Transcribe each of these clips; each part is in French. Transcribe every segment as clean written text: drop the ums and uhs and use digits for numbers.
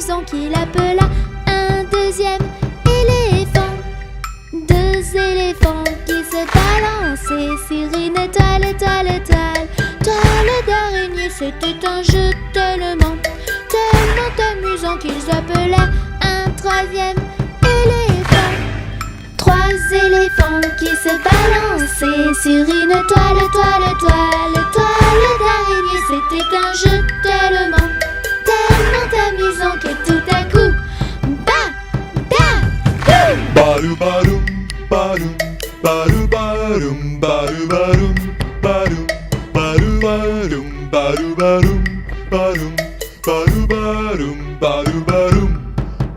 amusant qu'il appela un deuxième éléphant. Deux éléphants qui se balançaient sur une étoile, étoile, étoile. Toile d'araignée, c'était un jeu tellement amusant qu'ils appelèrent un troisième éléphant. Trois éléphants qui se balançaient sur une toile, toile, toile. Toile d'araignée, c'était un jeu tellement amusant que tout à coup, Barou baroum, baroum, barou baroum, barou baroum, barou, barou baroum, barou baroum, baroum, barou baroum, barou baroum,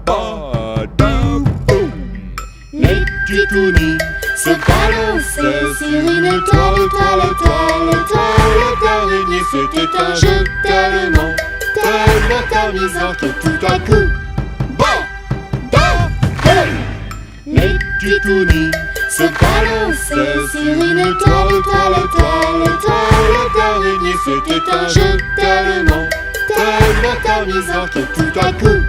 badaboum. les titounies se balançaient sur une toile, toile, toile. Toile d'araignée, c'était un jeu tellement amusant que tout à coup, les titounies se balançaient sur une toile, toile, toile. Toile d'araignée, c'était un jeu tellement amusant que tout à coup,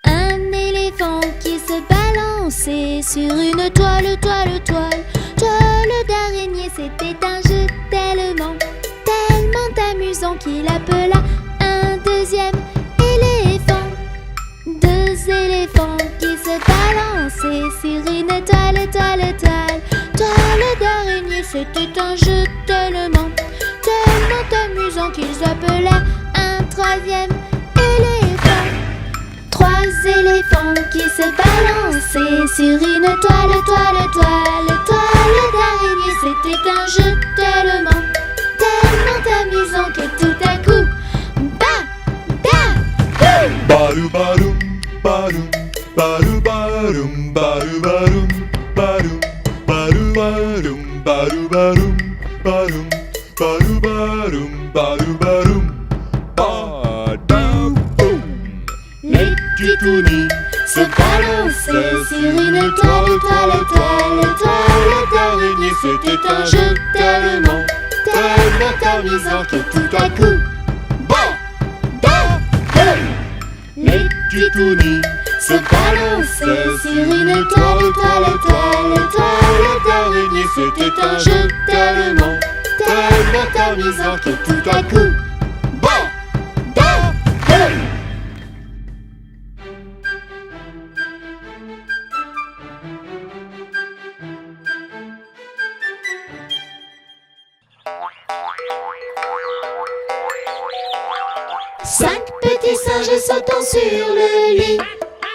un éléphant qui se balançait sur une toile, toile, toile. Toile d'araignée, c'était un jeu tellement amusant qu'il appela un deuxième éléphant. Deux éléphants qui se balançaient sur une toile, toile, toile. Toile d'araignée, c'était un jeu tellement amusant qu'ils appelèrent un troisième éléphant. Trois éléphants qui se balançaient sur une toile, toile, toile. Toile d'araignée, c'était un jeu tellement amusant que tout à coup, Barou baroum, baroum, barou baroum, barou baroum, barou, barou baroum, barou baroum, baroum, barou baroum, barou baroum, badaboum. les titounies se balançaient sur une toile, toile, toile. Toile d'araignée, c'était un jeu tellement amusant que tout à coup, les titounies se balançaient sur une toile, toile, toile. Toile d'araignée, c'était un jeu tellement amusant que tout à coup, cinq petits singes sautant sur le lit.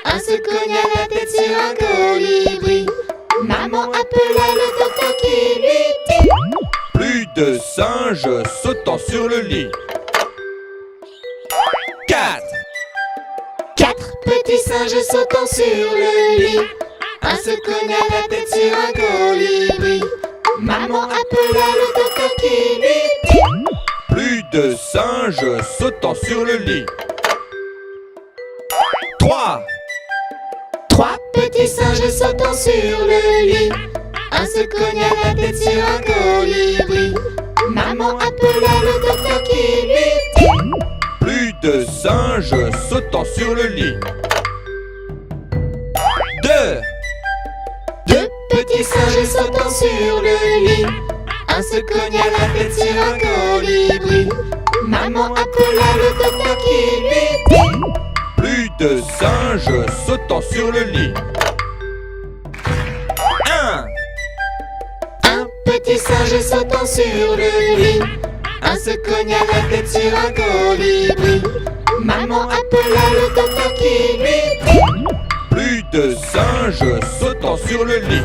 Un se cogna la tête sur un colibri. Maman appela le docteur qui lui dit: Plus de singes sautant sur le lit. 4. Quatre petits singes sautant sur le lit. Un se cogna la tête sur un colibri. Maman appela le docteur qui lui dit: Plus de singes sautant sur le lit. 3. Trois petits singes sautant sur le lit. Un se cogna la tête sur un colibri. Maman appela le docteur qui lui dit: Plus de singes sautant sur le lit. 2. Deux petits singes sautant sur le lit. Un se cogna la tête sur un colibri. Maman appela le docteur qui lui dit: Plus de singes sautant sur le lit. 1. Un petit singe sautant sur le lit. Un se cogna la tête sur un colibri. Maman appela le docteur qui lui dit: Plus de singes sautant sur le lit.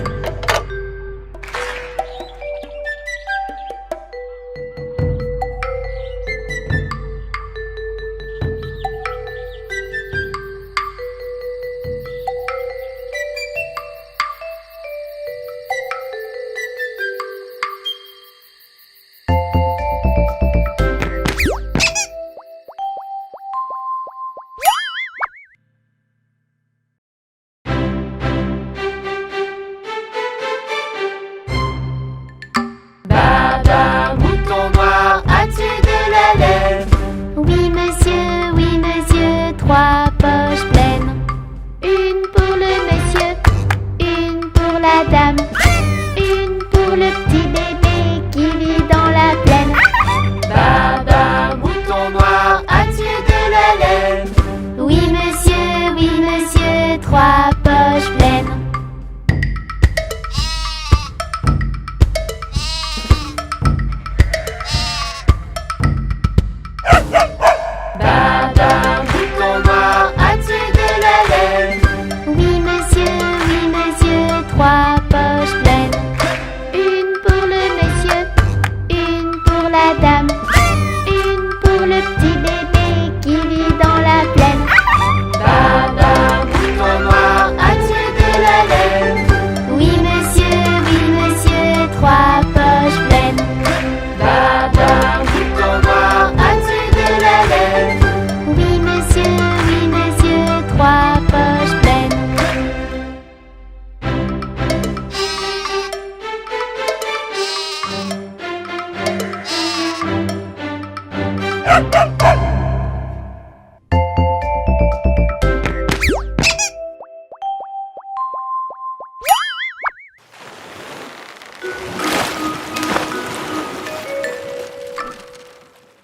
poches pleines. Une pour le monsieur, une pour la dame, une pour le petit bébé qui vit dans la plaine. Baba, mouton noir, as-tu de la laine? Oui monsieur, 3 poches pleines. Baba, mouton noir, as-tu de la laine? Oui monsieur, 3 poches pleines. Une pour le monsieur, une pour la dame, une pour le petit bébé qui vit dans la plaine. Baba, mouton noir, as-tu de la laine? Oui monsieur, 3 poches pleines. Baba, mouton noir, as-tu de la laine? Oui monsieur, 3 poches pleines.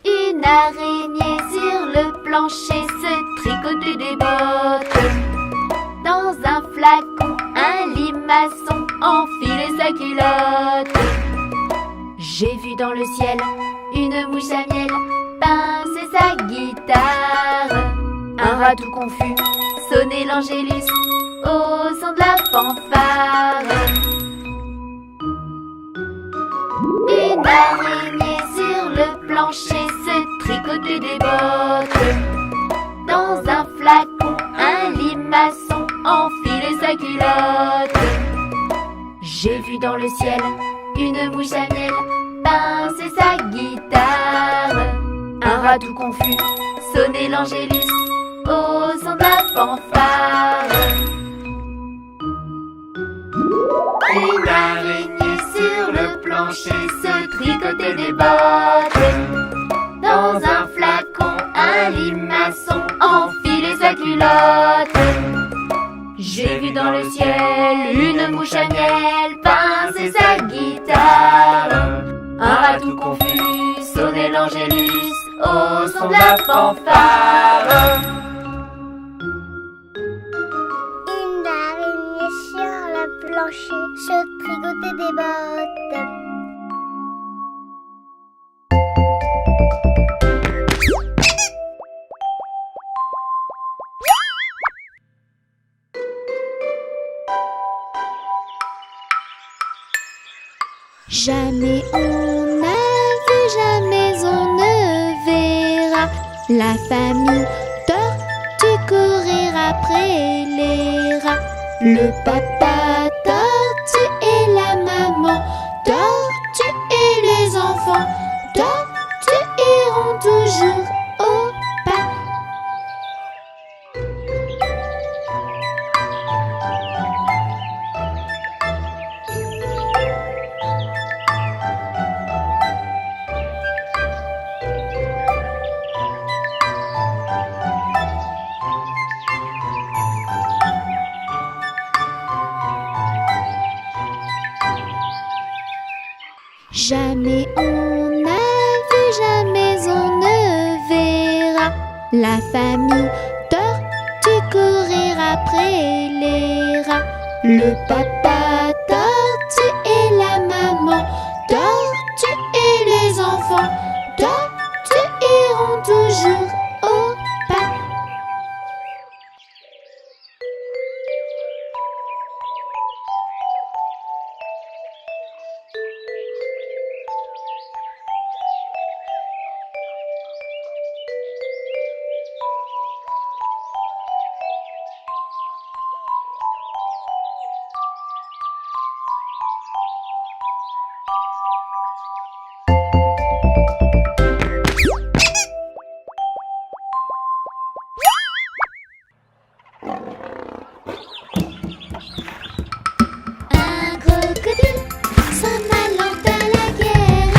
Une araignée sur le plancher se tricotait des bottes. Dans un flacon, un limaçon enfilait sa culotte. J'ai vu dans le ciel une mouche à miel pincer sa guitare. Un rat tout confus sonnait l'angélus au son de la fanfare. Une araignée sur le plancher se tricotait des bottes. Dans un flacon, un limaçon enfilait sa culotte. J'ai vu dans le ciel une mouche à miel pincer sa guitare. Un rat tout confus sonnait l'angélus au son de la fanfare. Une araignée sur le plancher se tricotait des bottes. Dans un flacon, un limaçon enfilait sa culotte. J'ai vu dans le ciel une mouche à miel pincer sa guitare. Un rat tout confus sonnait l'angélus au son de la fanfare. Une araignée sur le plancher se tricotait des bottes. Jamais on n'a vu, jamais on ne verra la famille tortue courir après les rats. Le papa tortue et la maman tortue et les enfants tortues iront toujours au pas. Jamais on n'a vu, jamais on ne verra la famille tortue courir après les rats. Le papa tortue et la maman tortue et les enfants tortues iront toujours au pas. Un crocodile s'en allant à la guerre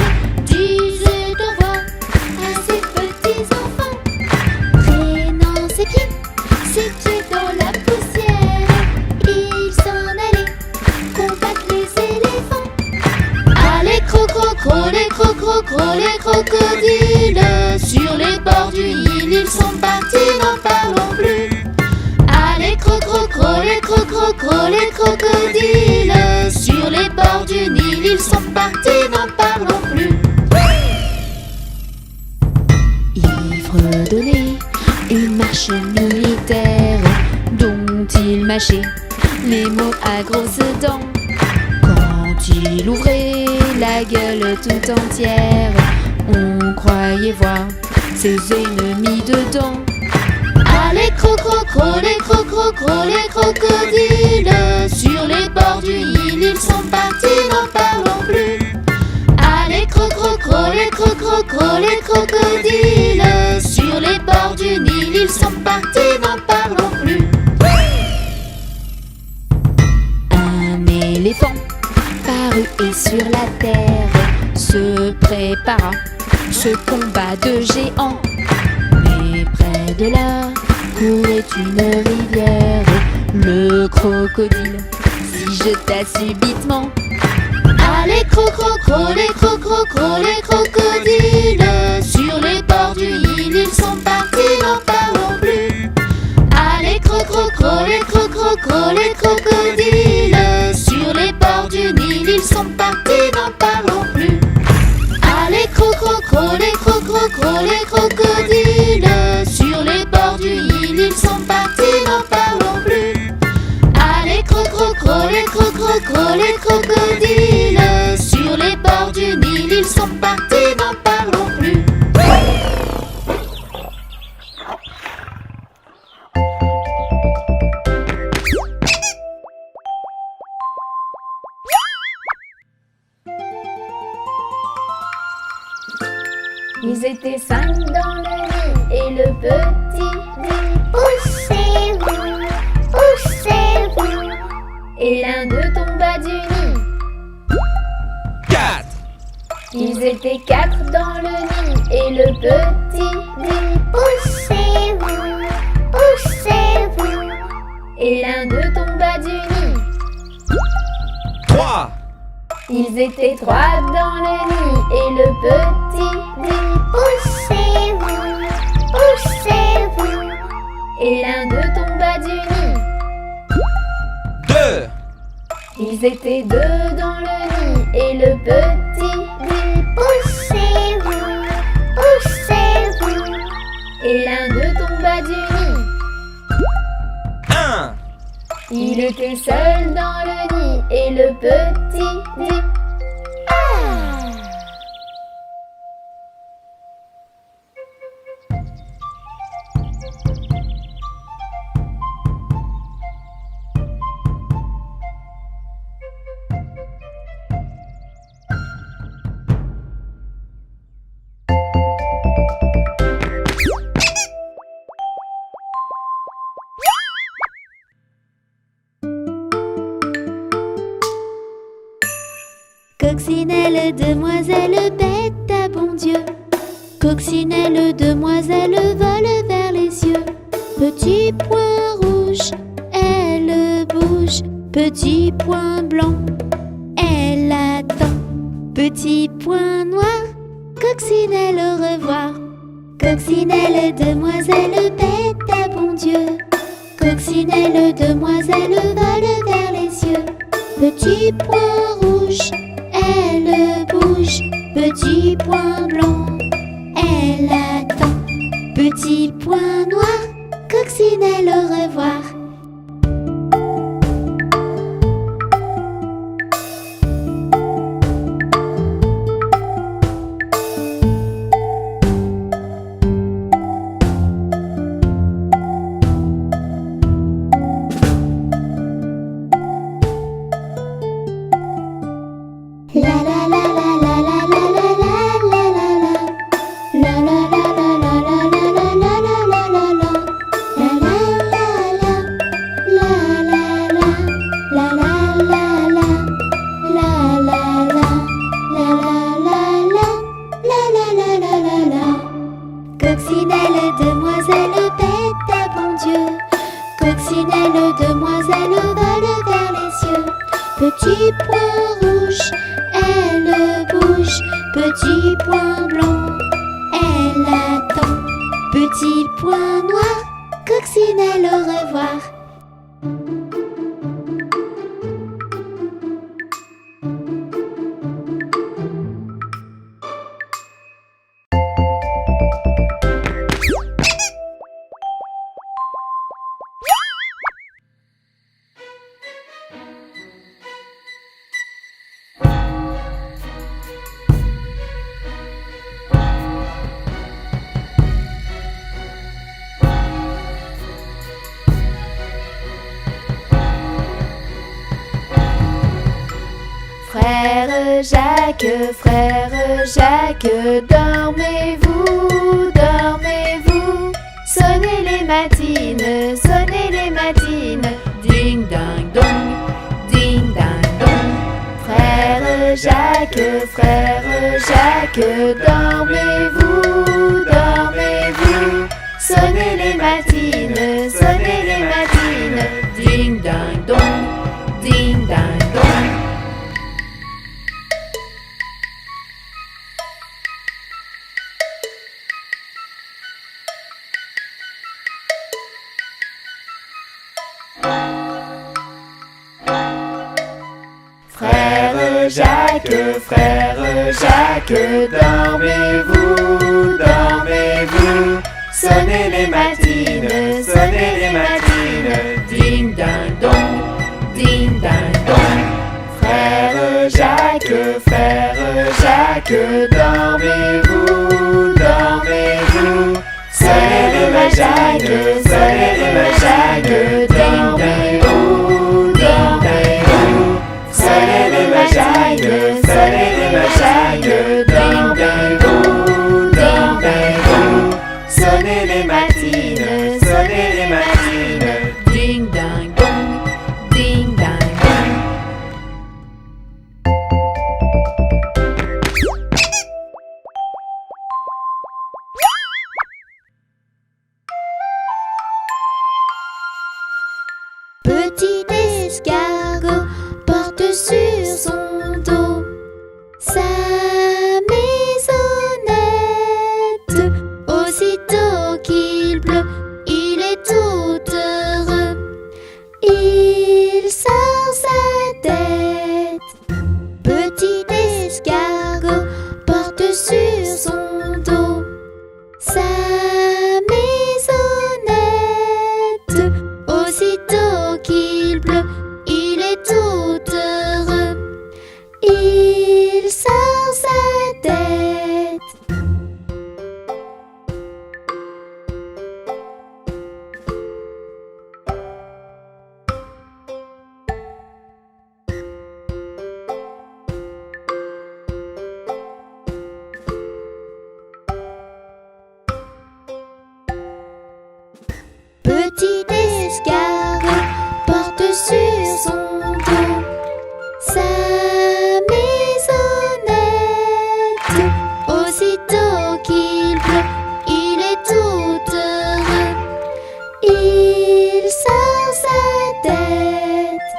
disait au revoir à ses petits enfants, traînant ses pieds, ses pieds les crocodiles. Sur les bords du Nil, ils sont partis, n'en parlons plus. Allez, les crocodiles. Sur les bords du Nil, ils sont partis, n'en parlons plus. Il fredonnait une marche militaire dont il mâchait les mots à grosses dents. Quand il ouvrait la gueule tout entière, on croyait voir ses ennemis dedans. Allez, les crocodiles. Sur les bords du Nil, ils sont partis, n'en parlons plus. Allez, les crocodiles. Sur les bords du Nil, ils sont partis, n'en parlons plus. Un éléphant parut et sur la terre se prépara ce combat de géants. Mais près de là courait une rivière. Le crocodile s'y jeta subitement. Allez, les crocodiles. Sur les bords du Nil, ils sont partis, n'en parlons plus. Allez, les crocodiles. Sur les bords du Nil, ils sont partis, n'en parlons plus. Allez, les crocodiles. Sur les bords du Nil, ils sont partis, n'en parlons plus. Allez, les crocodiles. Sur les bords du Nil, ils sont partis, n'en parlons plus. Ils étaient 5 dans le nid et le petit dit: Poussez-vous, poussez-vous. Et l'un d'eux tomba du nid. 4. Ils étaient 4 dans le nid et le petit dit: Poussez-vous, poussez-vous. Et l'un d'eux tomba du nid. 3. Ils étaient 3 dans le nid et le petit dit: Poussez-vous, poussez-vous. Et l'un d'eux tomba du nid. 2. Ils étaient 2 dans le nid et le petit dit: Poussez-vous, poussez-vous. Et l'un d'eux tomba du nid. 1. Il était seul dans le nid et le petit dit: Ah! Coccinelle, demoiselle, bête à bon Dieu. Coccinelle, demoiselle, vole vers les cieux. Petit point rouge, elle bouge. Petit point blanc, elle attend. Petit point noir, coccinelle, au revoir. Coccinelle, demoiselle, bête à bon Dieu. Coccinelle, demoiselle, vole vers les cieux. Petit point rouge, elle bouge. Petit point blanc, elle attend. Petit point noir, coccinelle, au revoir. Coccinelle, demoiselle, bête à bon Dieu. Coccinelle, demoiselle, vole vers les cieux. Petit point rouge, Elle bouge, petit point blanc. Elle attend, petit point noir. Coccinelle, au revoir. Frère Jacques, dormez-vous, dormez-vous. Sonnez les matines, ding ding dong, ding ding dong. Frère Jacques, dormez-vous, dormez-vous. Sonnez les matines, ding ding dong, ding ding dong. Frère Jacques, dormez-vous, dormez-vous. Sonnez les matines, ding ding dong, ding ding dong. Frère Jacques, dormez-vous, dormez-vous. Sonnez les matines, dormez-vous, dormez-vous. Sonnez les matines, dormez-vous, dormez-vous. Sonnez les matines, ding ding dong, ding ding dong. Petit escargot porte sur son dos sa maisonnette. Aussitôt qu'il pleut, il est tout heureux. Il sort sa tête. Petit escargot porte sur son dos sa maisonnette. Aussitôt qu'il pleut, il est tout heureux. Il sort sa tête. Petit escargot porte sur son dos sa maisonnette. Aussitôt qu'il pleut, il est tout heureux. Il sort sa tête.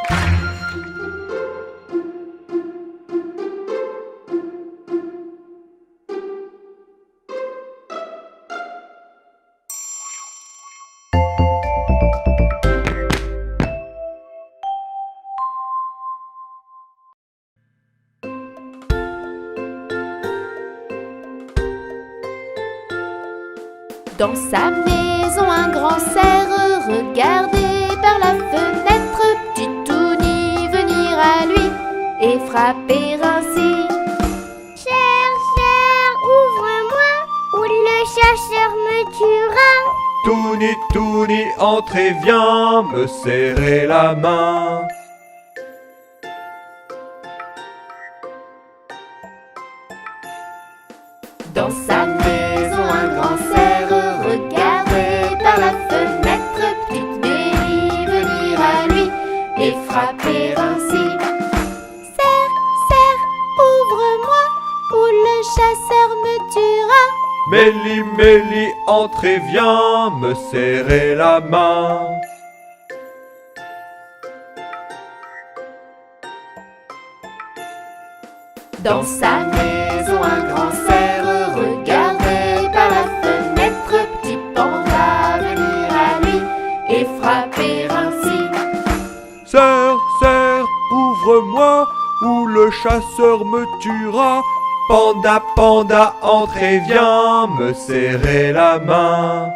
Dans sa maison, un grand cerf regardait par la fenêtre petit Touni venir à lui et frapper ainsi. Cher, ouvre-moi, ou le chasseur me tuera. Touni, Touni, entrez, viens me serrer la main. Dans sa maison, un grand cerf regardait par la fenêtre petite Mélie venir à lui et frapper ainsi. Cerf, ouvre-moi, ou le chasseur me tuera. Mélie, Mélie, entrez, viens me serrer la main. Dans sa maison, un grand cerf regardait par la fenêtre. Petit panda venir à lui et frapper ainsi. Cerf, cerf, ouvre-moi, ou le chasseur me tuera. Panda, panda, entre et viens me serrer la main.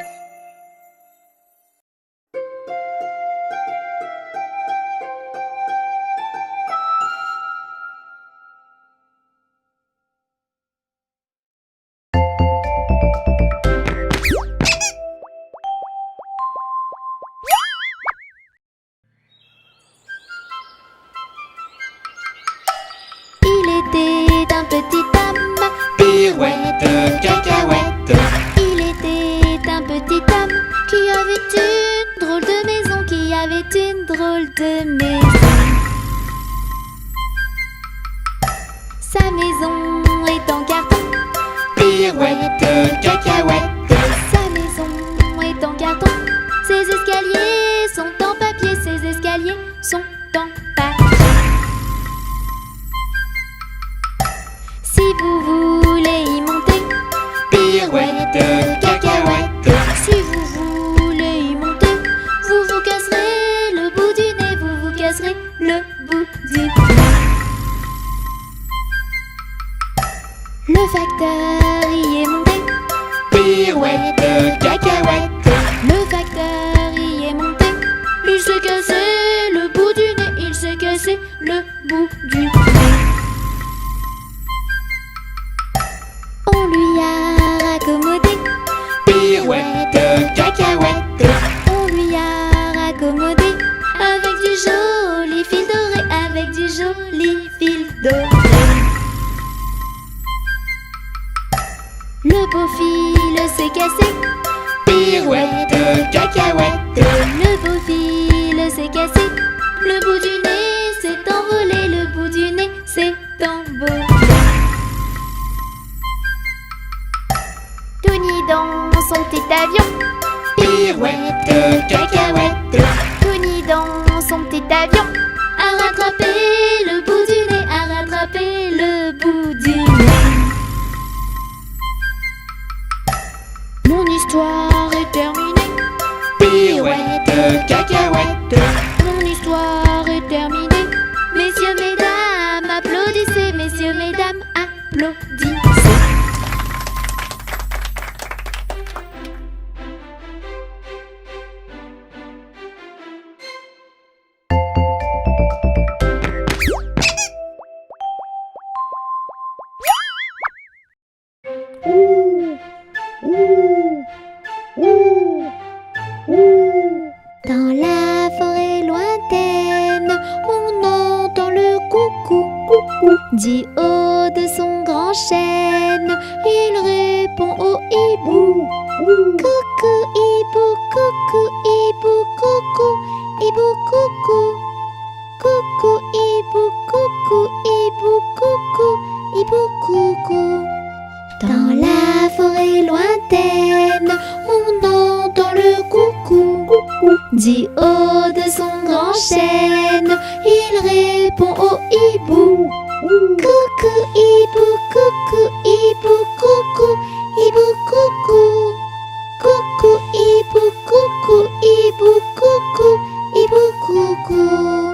Un petit homme, Pirouette, cacahuète. il était un petit homme qui avait une drôle de maison, qui avait une drôle de maison. Sa maison est en carton, Pirouette, cacahuète. sa maison est en carton. Ses escaliers sont en papier, ses escaliers sont en papier. Si vous voulez y monter, Pirouette, cacahuète. si vous voulez y monter, vous vous casserez le bout du nez, vous vous casserez le bout du nez. Le facteur y est monté, Pirouette, cacahuète. le facteur y est monté. Il s'est cassé le bout du nez, il s'est cassé le bout du nez. On lui a raccommodé, Pirouette, cacahuète. on lui a raccommodé avec du joli fil doré, avec du joli fil doré. Le beau fil s'est cassé, Pirouette, cacahuète. le beau fil s'est cassé. Le bout du nez s'est envolé, le bout du nez s'est envolé. Tony dans son petit avion, Pirouette, cacahuète. Tony dans son petit avion a rattrapé le bout du nez, a rattrapé le bout du nez. Mon histoire est terminée, Pirouette, cacahuète. mon histoire est terminée. Messieurs, mesdames, applaudissez, messieurs, mesdames, applaudissez. Dans la forêt lointaine, on entend le coucou, dit haut de son grand chêne. Il répond au hibou, coucou hibou, coucou hibou, coucou hibou, coucou, coucou hibou, coucou hibou, coucou hibou, coucou. Dans la forêt lointaine, on entend le coucou, dit haut de son grand chêne. Il répond au hibou, coucou hibou, coucou hibou, coucou hibou, coucou, coucou hibou, coucou hibou, coucou hibou, coucou.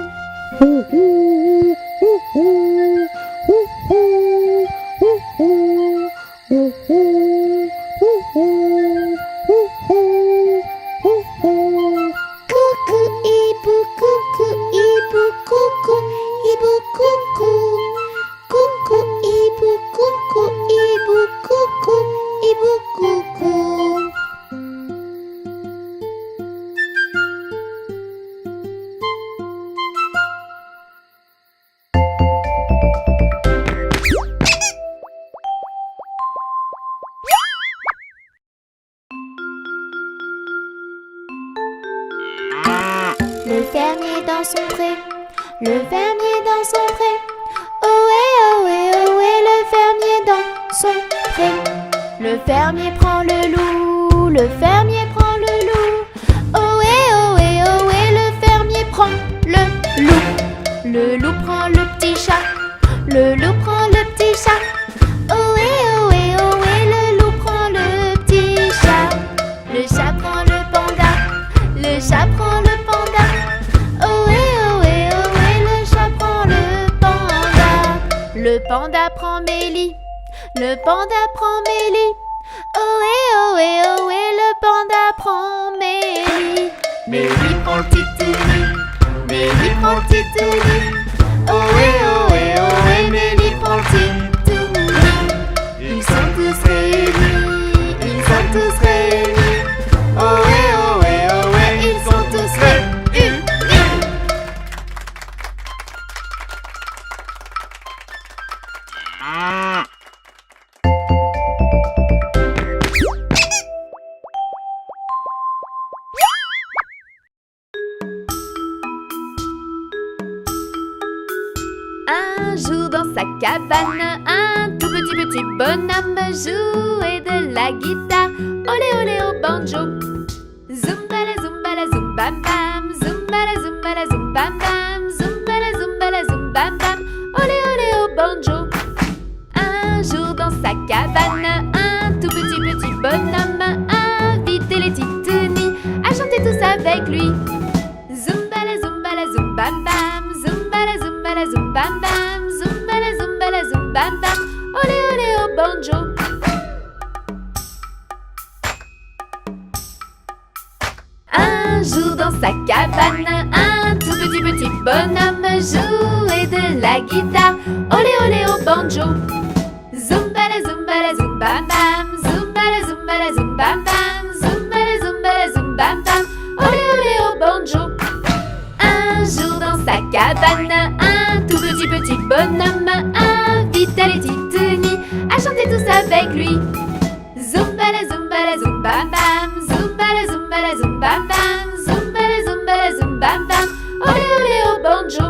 Le fermier dans son pré, le fermier dans son pré. Ohé, ohé, ohé, le fermier dans son pré. Le fermier prend le loup, le fermier prend le loup. Ohé, ohé, ohé, le fermier prend le loup. Le loup prend le petit chat, le loup prend le petit Le panda prend Mélie. Le panda prend Mélie. Ohé, ohé, le panda prend Mélie. Mélie prend Titouni, Mélie prend Titouni. Ohé, ohé, ohé, Mélie prend Titouni. Ils sont tous réunis, ils sont tous réunis. Ohé, ohé, ohé, ils sont tous réunis. Un jour dans sa cabane, un tout petit bonhomme jouait de la guitare. Olé olé au banjo. Zumbala zumbala zumbam bam, zumbala zumbala zumbam bam, zumbala zumbala zumbam bam. Olé olé au banjo. Un jour dans sa cabane, un tout petit bonhomme invitait les titounis à chanter tous avec lui. Zumbala zumbala zumbam bam, zumbala zumbala zumbam bam, zumbala zumbala zumbam bam. Olé olé au banjo. Un jour dans sa cabane, un tout petit bonhomme jouait de la guitare. Olé olé au banjo. Zumbala zumbala zumbam bam, zumbala zumbala zumbam bam, zumbala zumbala zumbam bam. Olé olé au banjo. Un jour dans sa cabane, un tout petit bonhomme invitait les titounis à chanter tous avec lui. Zumbala zumbala zumbam bam, zumbala zumbala zumbam bam, zumbala zumbala zumbam bam. Olé olé au banjo.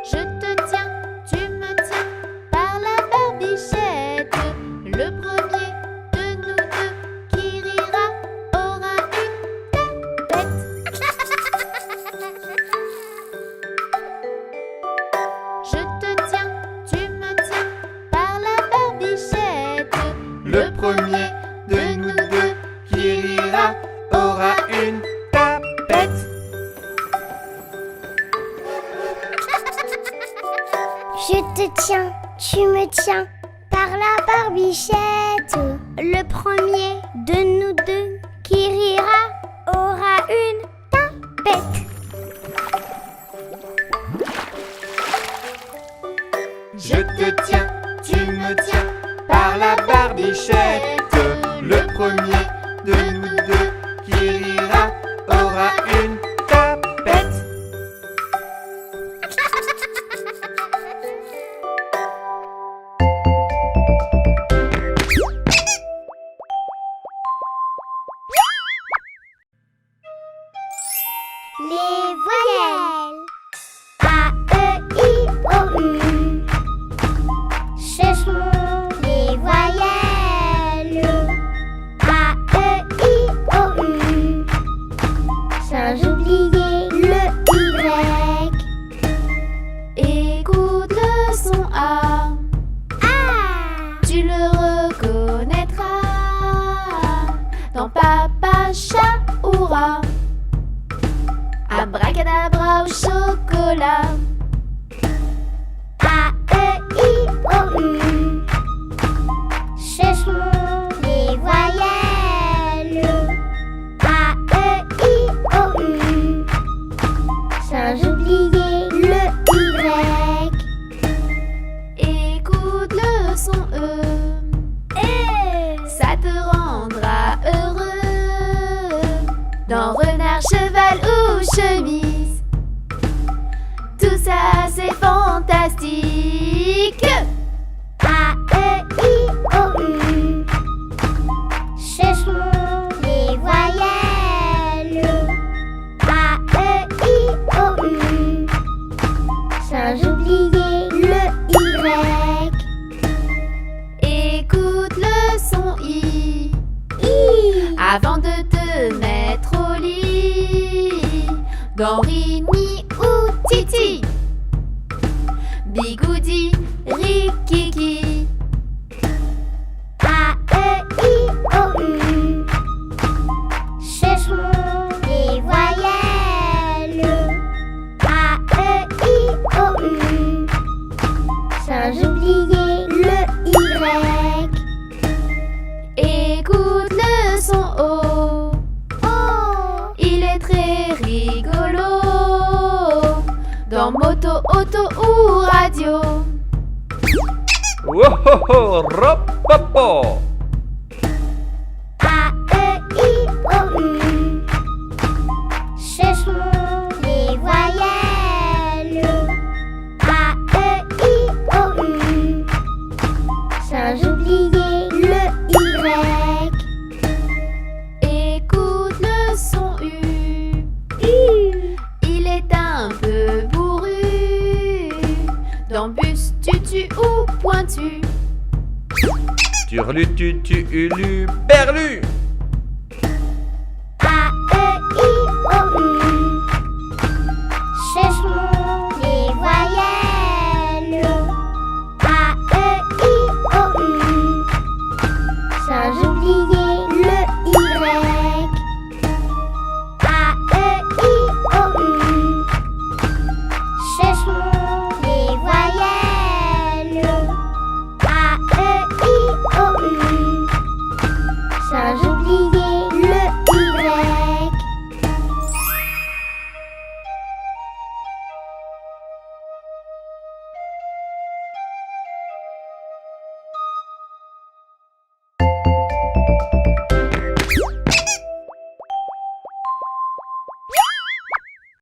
Je te tiens, tu me tiens par la barbichette. Le premier de nous deux qui rira aura une tapette. Je te tiens, tu me tiens par la barbichette. Le premier de nous deux qui rira aura une tapette. Je te tiens, tu me tiens par la barbichette. Le premier de nous deux qui rira aura une tapette. Je te tiens, tu me tiens par la barbichette. Le premier de nous deux qui rira aura une tapette. Les voyelles A, E, I, O, U. Ce sont les voyelles A, E, I, O, U. Sans oublier le Y. Écoute le son A, A. tu le reconnaîtras dans papa chat ou rat. Abracadabra au chocolat. A, E, I, O, U. Ce sont les voyelles A, E, I, O, U. Sans oublier le Y. Écoute le son E, ça te rendra heureux. Dans renard, cheval ou chemise, tout ça c'est fantastique. A, E, I, O, U. Ce sont les voyelles A, E, I, O, U. Sans oublier le Y. Écoute le son I, I. avant de te mettre Dans ri, mi ou titi. Bigoudi, rikiki. A, E, I, O, U. Cherchons les voyelles. A, E, I, O, U. Sans oublier le Y. Écoute le son O. Oh, Il est très rigolo. Dans moto, auto ou radio. Oh oh oh, rapapo. A, E, I, O, U. Cherchons les voyelles. A, E, I, O, U. Sans oublier le Y. Écoute le son U. U. Il est un peu bourru. Dans bus, tutu ou pointu. Turlu, tutu, ulu, berlu.